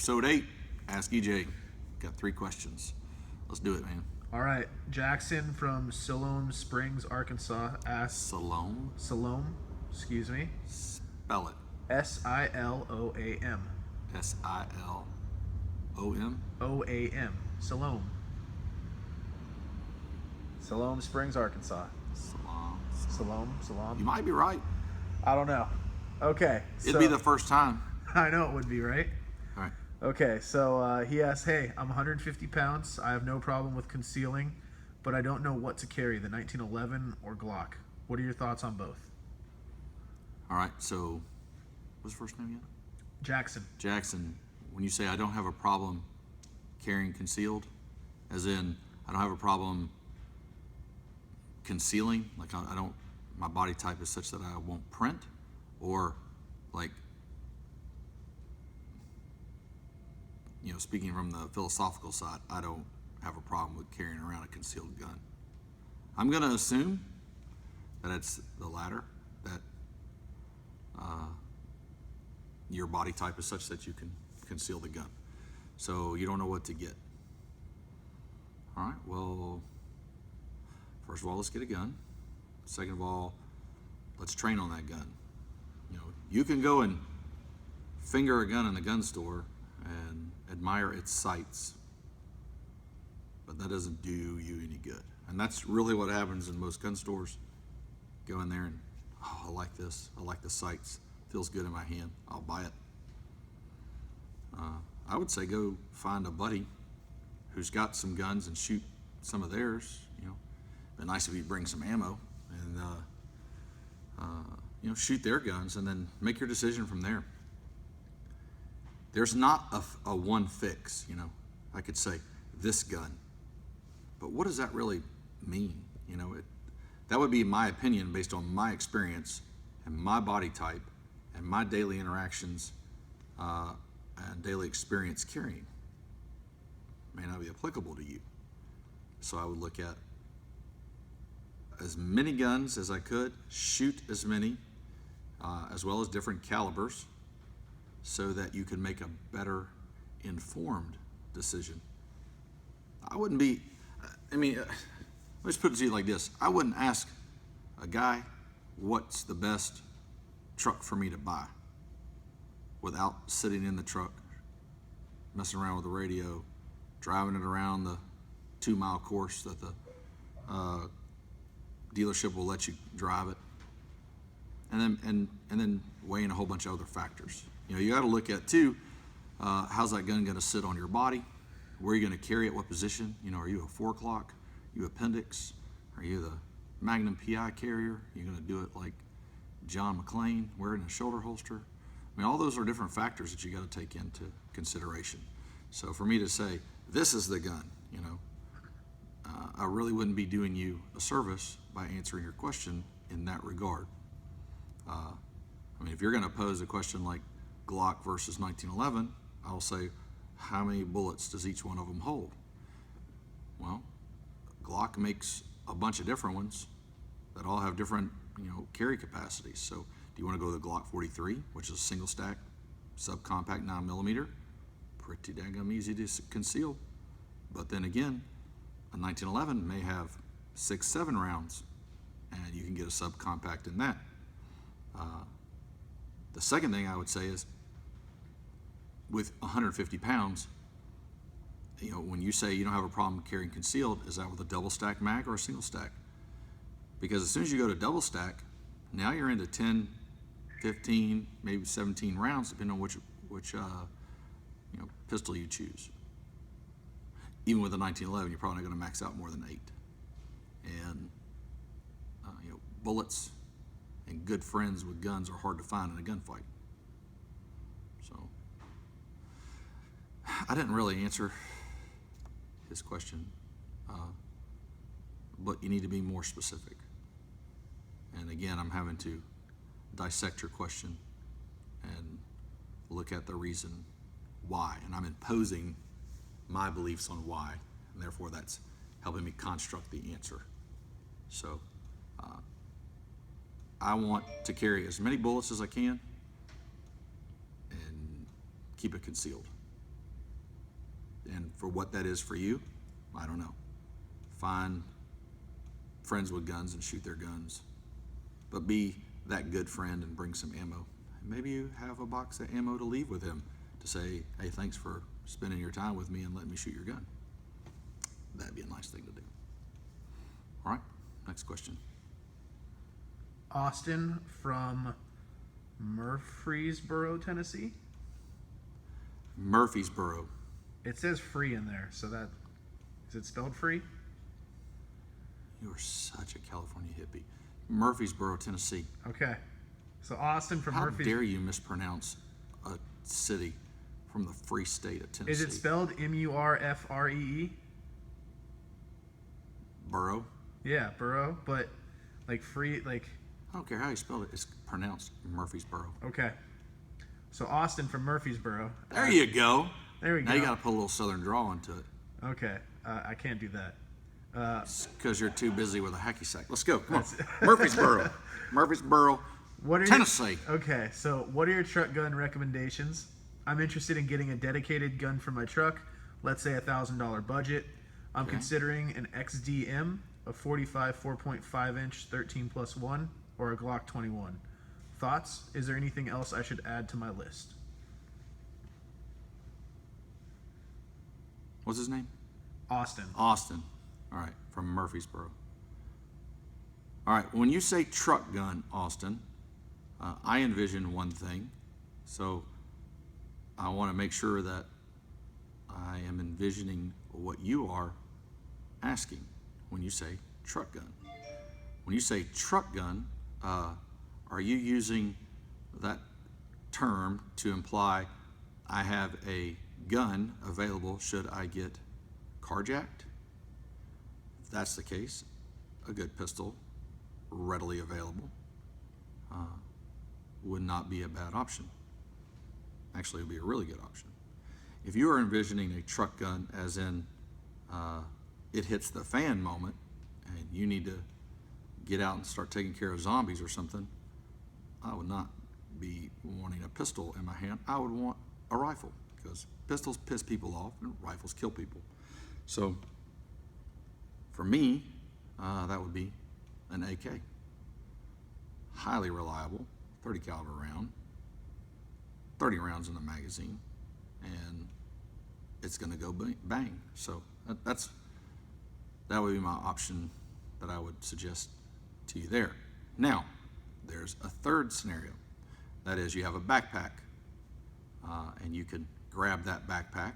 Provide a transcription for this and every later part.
Episode 8, Ask EJ. Got 3 questions. Let's do it, man. All right. Jackson from Siloam Springs, Arkansas asks... Siloam? Excuse me. Spell it. S-I-L-O-A-M. S-I-L-O-M? O-A-M. Siloam. Siloam Springs, Arkansas. Siloam. You might be right. I don't know. Okay. It'd be the first time. I know it would be, right? All right. Okay, so he asks, hey, I'm 150 pounds. I have no problem with concealing, but I don't know what to carry, the 1911 or Glock. What are your thoughts on both? All right, so what's the first name again? Jackson. Jackson, when you say I don't have a problem carrying concealed, as in I don't have a problem concealing, like I don't, my body type is such that I won't print, or like, you know, speaking from the philosophical side, I don't have a problem with carrying around a concealed gun. I'm going to assume that it's the latter, that your body type is such that you can conceal the gun. So you don't know what to get. All right, well, first of all, let's get a gun. Second of all, let's train on that gun. You know, you can go and finger a gun in the gun store and admire its sights, but that doesn't do you any good. And that's really what happens in most gun stores. Go in there and, oh, I like this. I like the sights. Feels good in my hand. I'll buy it. I would say go find a buddy who's got some guns and shoot some of theirs. You know, it'd be nice if you bring some ammo and you know, shoot their guns and then make your decision from there. There's not a one fix, you know. I could say this gun, but what does that really mean? You know, that would be my opinion based on my experience and my body type and my daily interactions and daily experience carrying. May not be applicable to you. So I would look at as many guns as I could, shoot as many, as well as different calibers, so that you can make a better informed decision. I wouldn't be, I mean, let's put it to you like this. I wouldn't ask a guy what's the best truck for me to buy without sitting in the truck, messing around with the radio, driving it around the 2-mile course that the dealership will let you drive it, and then weighing a whole bunch of other factors. You know, you got to look at too, how's that gun going to sit on your body? Where are you going to carry it? What position? You know, are you a 4-o'clock? You appendix? Are you the Magnum PI carrier? You're going to do it like John McClane, wearing a shoulder holster? I mean, all those are different factors that you got to take into consideration. So for me to say, this is the gun, you know, I really wouldn't be doing you a service by answering your question in that regard. I mean, if you're going to pose a question like Glock versus 1911, I'll say, how many bullets does each one of them hold? Well, Glock makes a bunch of different ones that all have different, you know, carry capacities. So do you want to go to the Glock 43, which is a single stack, subcompact 9mm? Pretty daggum easy to conceal. But then again, a 1911 may have 6-7 rounds, and you can get a subcompact in that. The second thing I would say is, with 150 pounds, you know, when you say you don't have a problem carrying concealed, is that with a double stack mag or a single stack? Because as soon as you go to double stack, now you're into 10, 15, maybe 17 rounds, depending on which you know, pistol you choose. Even with a 1911, you're probably not going to max out more than 8. And you know, bullets and good friends with guns are hard to find in a gunfight. So I didn't really answer his question, but you need to be more specific. And again, I'm having to dissect your question and look at the reason why, and I'm imposing my beliefs on why, and therefore that's helping me construct the answer. So I want to carry as many bullets as I can and keep it concealed. And for what that is for you, I don't know. Find friends with guns and shoot their guns. But be that good friend and bring some ammo. Maybe you have a box of ammo to leave with him to say, hey, thanks for spending your time with me and letting me shoot your gun. That'd be a nice thing to do. All right, next question. Austin from Murfreesboro, Tennessee. Murfreesboro. It says free in there, so that is it spelled free? You are such a California hippie. Murfreesboro, Tennessee. Okay. So Austin from How Murfreesboro. dare you mispronounce a city from the free state of Tennessee? Is it spelled Murfree? Borough? Yeah, borough, but like free, like. I don't care how you spell it. It's pronounced Murfreesboro. Okay. So Austin from Murfreesboro. There you go. There we go. Now you got to put a little southern drawl into it. Okay. I can't do that. Because you're too busy with a hacky sack. Let's go. Come on. Murfreesboro. Murfreesboro, What are Tennessee. Okay, so what are your truck gun recommendations? I'm interested in getting a dedicated gun for my truck. Let's say $1,000 budget. I'm Okay. considering an XDM, a 45 4.5 inch 13+1, or a Glock 21. Thoughts? Is there anything else I should add to my list? What's his name? Austin. Austin. All right, from Murfreesboro. All right, when you say truck gun, Austin, I envision one thing. So I want to make sure that I am envisioning what you are asking when you say truck gun. When you say truck gun, are you using that term to imply I have a gun available should I get carjacked? If that's the case, a good pistol readily available would not be a bad option. Actually, it would be a really good option. If you are envisioning a truck gun as in it hits the fan moment and you need to get out and start taking care of zombies or something, I would not be wanting a pistol in my hand. I would want a rifle because pistols piss people off and rifles kill people. So for me, that would be an AK. Highly reliable, 30 caliber round, 30 rounds in the magazine, and it's going to go bang. So that would be my option that I would suggest to you there. Now, there's a third scenario. That is, you have a backpack, and you can grab that backpack.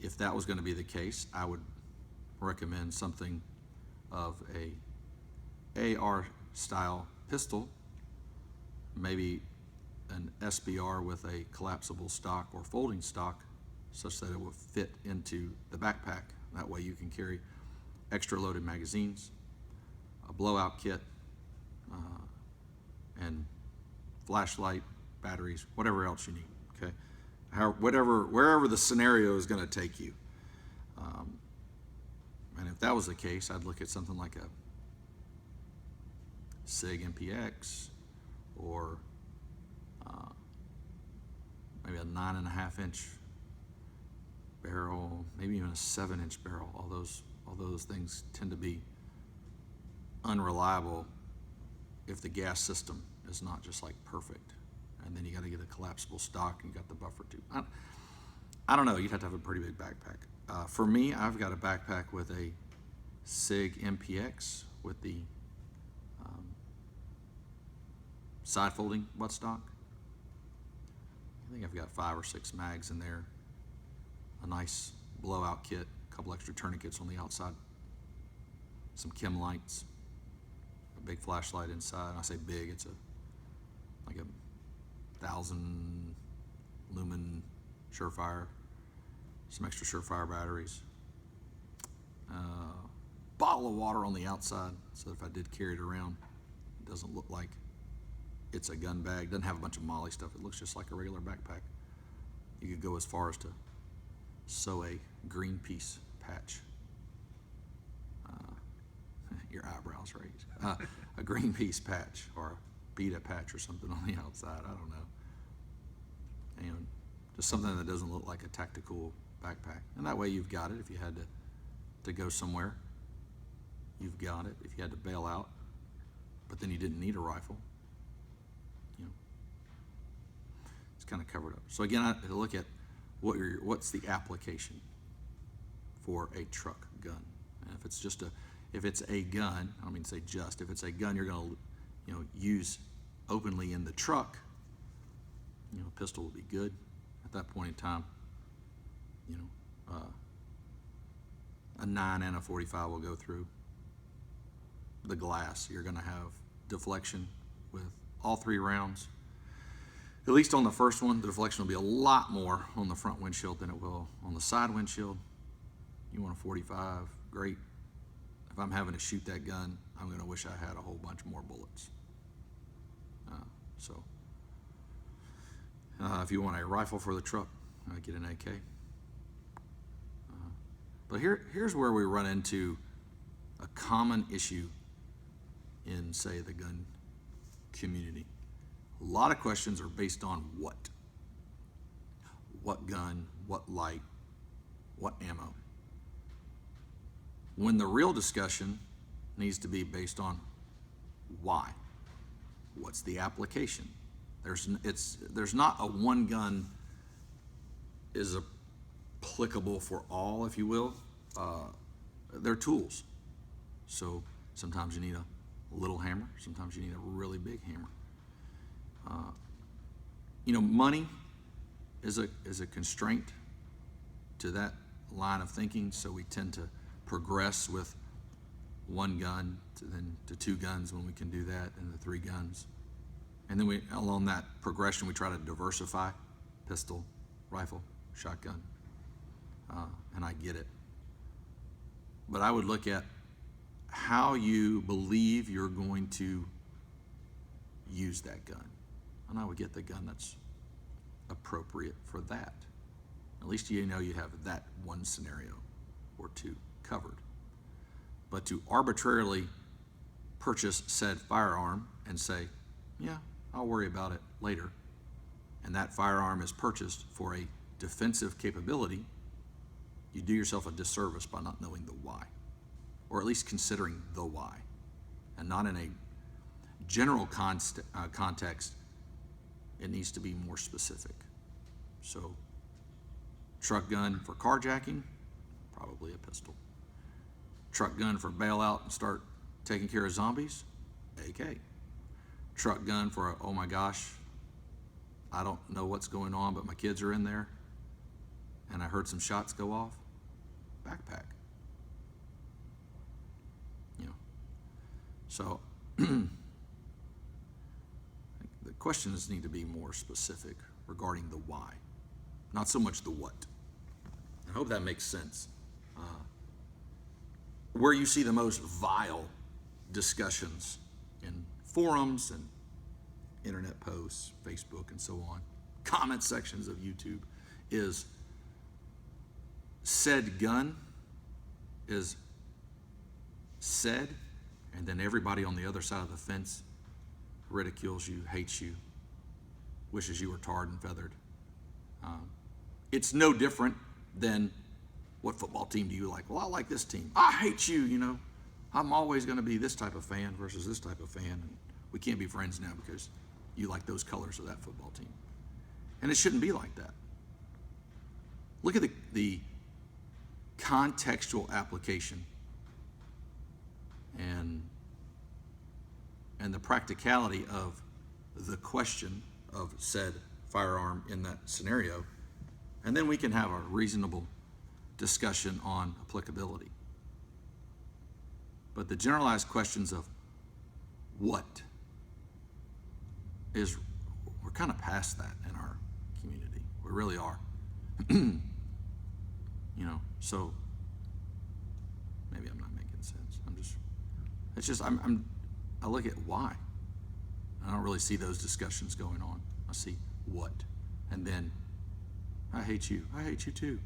If that was going to be the case, I would recommend something of a AR style pistol, maybe an SBR with a collapsible stock or folding stock such that it will fit into the backpack. That way you can carry extra loaded magazines, a blowout kit, and flashlight, batteries, whatever else you need, okay? Wherever the scenario is going to take you. And if that was the case, I'd look at something like a SIG MPX or maybe a 9.5 inch barrel, maybe even a 7-inch barrel. All those things tend to be unreliable if the gas system is not just like perfect. And then you got to get a collapsible stock and you got the buffer tube. I don't know, you'd have to have a pretty big backpack. For me, I've got a backpack with a SIG MPX with the side folding buttstock. I think I've got 5 or 6 mags in there, a nice blowout kit, a couple extra tourniquets on the outside, some chem lights, a big flashlight inside. And I say big, it's like a 1,000 lumen Surefire, some extra Surefire batteries, bottle of water on the outside, so if I did carry it around, it doesn't look like it's a gun bag. Doesn't have a bunch of Molly stuff. It looks just like a regular backpack. You could go as far as to sew a Greenpeace patch. Your eyebrows raised. A Greenpeace patch or a PETA patch or something on the outside. I don't know. And Just something that doesn't look like a tactical backpack. And that way you've got it if you had to go somewhere. You've got it if you had to bail out, but then you didn't need a rifle. You know, it's kind of covered up. So again, I look at what's the application for a truck gun. And if it's a gun, I don't mean to say just, if it's a gun you're going to use openly in the truck, a pistol will be good at that point in time. A 9 and a 45 will go through the glass. You're going to have deflection with all 3 rounds. At least on the first one, the deflection will be a lot more on the front windshield than it will on the side windshield. You want a 45, great. If I'm having to shoot that gun, I'm going to wish I had a whole bunch more bullets. If you want a rifle for the truck, get an AK. But here's where we run into a common issue in, say, the gun community. A lot of questions are based on what? What gun, what light, what ammo? When the real discussion needs to be based on why. What's the application? There's not a one gun is applicable for all, if you will. They're tools. So sometimes you need a little hammer. Sometimes you need a really big hammer. Money is a constraint to that line of thinking. So we tend to progress with one gun to 2 guns when we can do that, and the 3 guns. And then along that progression, we try to diversify: pistol, rifle, shotgun. And I get it. But I would look at how you believe you're going to use that gun. And I would get the gun that's appropriate for that. At least you have that one scenario or 2 covered. But to arbitrarily purchase said firearm and say, yeah, I'll worry about it later, and that firearm is purchased for a defensive capability, you do yourself a disservice by not knowing the why, or at least considering the why, and not in a general context. It needs to be more specific. So, truck gun for carjacking, probably a pistol. Truck gun for bailout and start taking care of zombies, AK. Truck gun for oh my gosh, I don't know what's going on, but my kids are in there and I heard some shots go off, backpack. So the questions need to be more specific regarding the why, not so much the what. I hope that makes sense. Where you see the most vile discussions in forums and internet posts, Facebook and so on, comment sections of YouTube, is said gun is said, and then everybody on the other side of the fence ridicules you, hates you, wishes you were tarred and feathered. It's no different than, what football team do you like? Well, I like this team. I hate you, I'm always going to be this type of fan versus this type of fan, and we can't be friends now because you like those colors of that football team. And it shouldn't be like that. Look at the contextual application and the practicality of the question of said firearm in that scenario, and then we can have a reasonable discussion on applicability. But the generalized questions of what is, we're kind of past that in our community. We really are. So maybe I'm not making sense. I look at why. I don't really see those discussions going on. I see what, and then I hate you. I hate you too.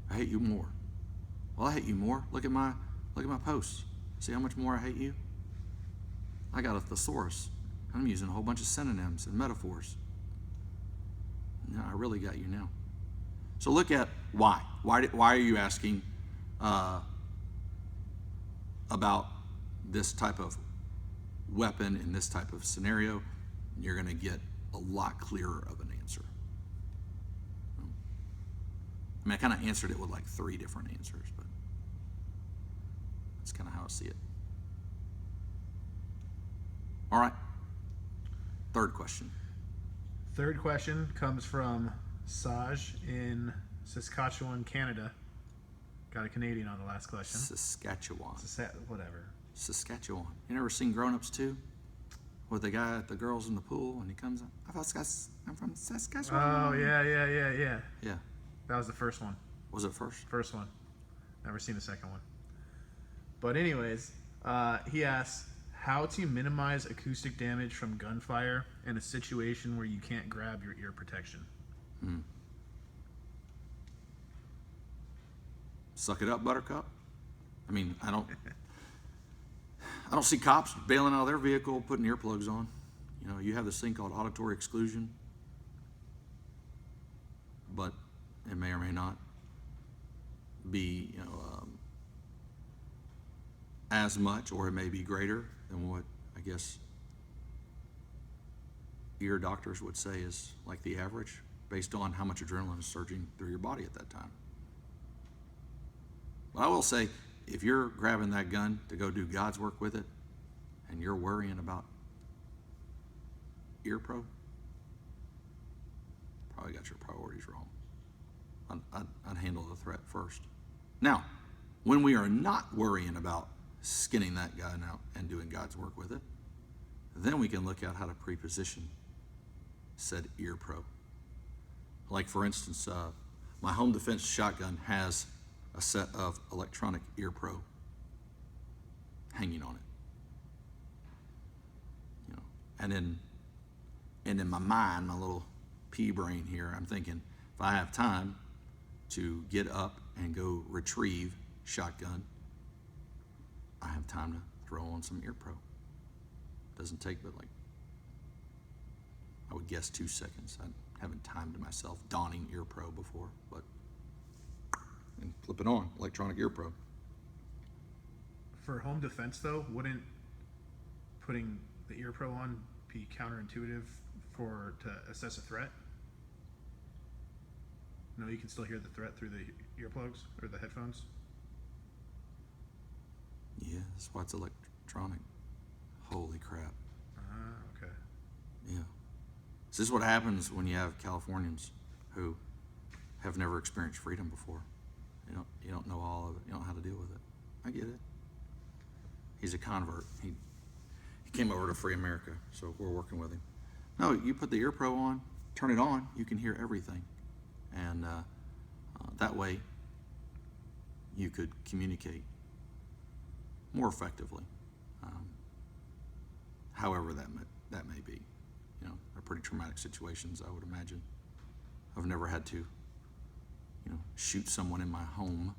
I hate you more. Well, I hate you more. Look at my posts. See how much more I hate you? I got a thesaurus. I'm using a whole bunch of synonyms and metaphors. Yeah, I really got you now. So look at why. Why are you asking about this type of weapon in this type of scenario? You're going to get a lot clearer of an answer. I mean, I kind of answered it with like 3 different answers, but that's kind of how I see it. All right. Third question. Third question comes from Saj in Saskatchewan, Canada. Got a Canadian on the last question. Saskatchewan. Whatever. Saskatchewan. You never seen Grown Ups 2? With the guy, the girls in the pool, and he comes up. I'm from Saskatchewan. Oh, yeah. Yeah. That was the first one. Was it first? First one. Never seen the second one. But anyways, he asks, how to minimize acoustic damage from gunfire in a situation where you can't grab your ear protection. Suck it up, Buttercup. I mean, I don't see cops bailing out of their vehicle, putting earplugs on. You know, you have this thing called auditory exclusion, but it may or may not be, as much, or it may be greater than what I guess ear doctors would say is like the average, based on how much adrenaline is surging through your body at that time. But I will say, if you're grabbing that gun to go do God's work with it, and you're worrying about ear pro, probably got your priorities wrong. I'd handle the threat first. Now, when we are not worrying about skinning that gun out and doing God's work with it, then we can look at how to pre-position said ear pro. Like, for instance, my home defense shotgun has a set of electronic ear pro hanging on it. And in my mind, my little pea brain here, I'm thinking, if I have time to get up and go retrieve shotgun, I have time to throw on some ear pro. Doesn't take but like, I would guess 2 seconds. I haven't timed myself donning ear pro before, but and flip it on, electronic ear pro. For home defense, though, wouldn't putting the ear pro on be counterintuitive to assess a threat? No, you can still hear the threat through the earplugs or the headphones. Yeah, that's why it's electronic. Holy crap. Okay. Yeah. So this is what happens when you have Californians who have never experienced freedom before. You don't know all of it. You don't know how to deal with it. I get it. He's a convert. He came over to free America, so we're working with him. No, you put the ear pro on, turn it on, you can hear everything. And that way you could communicate more effectively, however that may be. They're pretty traumatic situations, I would imagine. I've never had to, shoot someone in my home,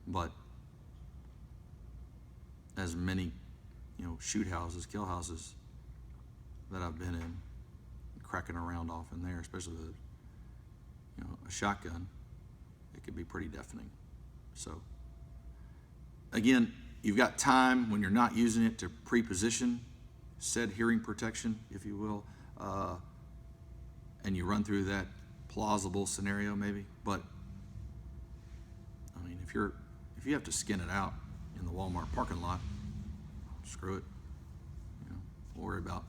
but as many, shoot houses, kill houses that I've been in, cracking around off in there, especially with, a shotgun, it could be pretty deafening. So, again, you've got time when you're not using it to pre-position said hearing protection, if you will, and you run through that plausible scenario maybe. But I mean, if you have to skin it out in the Walmart parking lot, screw it. We'll worry about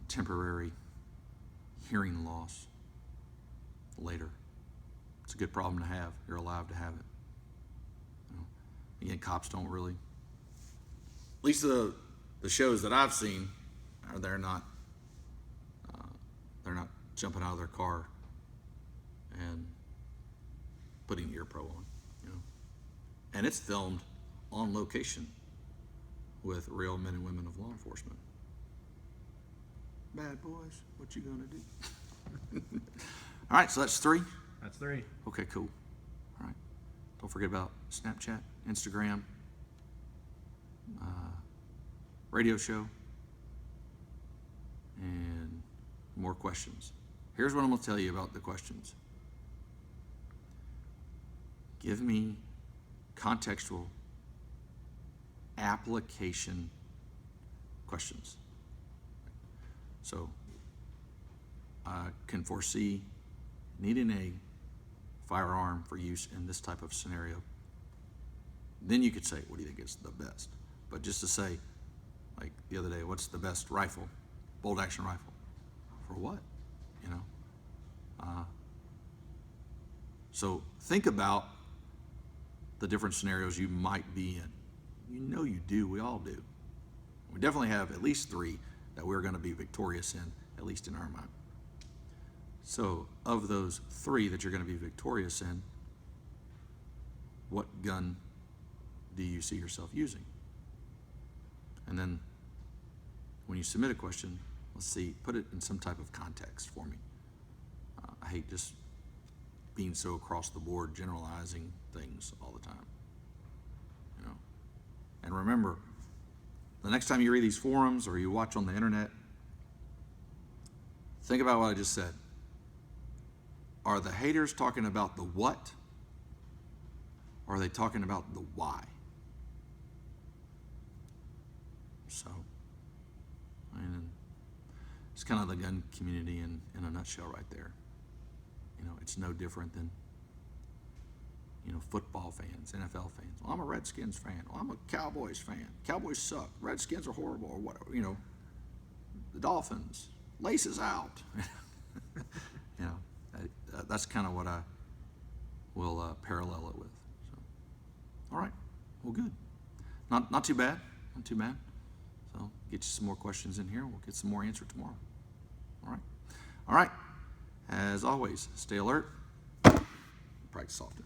temporary hearing loss later. It's a good problem to have. You're alive to have it. Again, cops don't really, at least the shows that I've seen, they're not jumping out of their car and putting ear pro on, and it's filmed on location with real men and women of law enforcement. Bad boys, what you gonna do? All right, so that's 3. That's 3. Okay, cool. All right, don't forget about Snapchat, Instagram, radio show, and more questions. Here's what I'm going to tell you about the questions. Give me contextual application questions. So I can foresee needing a firearm for use in this type of scenario. Then you could say, what do you think is the best? But just to say, like the other day, what's the best rifle, bolt action rifle? For what? You know? So think about the different scenarios you might be in. You know you do, we all do. We definitely have at least 3 that we're going to be victorious in, at least in our mind. So of those 3 that you're going to be victorious in, what gun do you see yourself using? And then when you submit a question, let's see, put it in some type of context for me. I hate just being so across the board generalizing things all the time. You know? And remember, the next time you read these forums or you watch on the internet, think about what I just said. Are the haters talking about the what? Or are they talking about the why? So, I mean, it's kind of the gun community in a nutshell right there. You know, it's no different than, you know, football fans, NFL fans. Well, I'm a Redskins fan. Well, I'm a Cowboys fan. Cowboys suck. Redskins are horrible, or whatever. You know, the Dolphins, laces out. You know, that's kind of what I will parallel it with. So, all right, well, good. Not too bad. Not too bad. So get you some more questions in here. We'll get some more answer tomorrow. All right. All right. As always, stay alert. Practice often.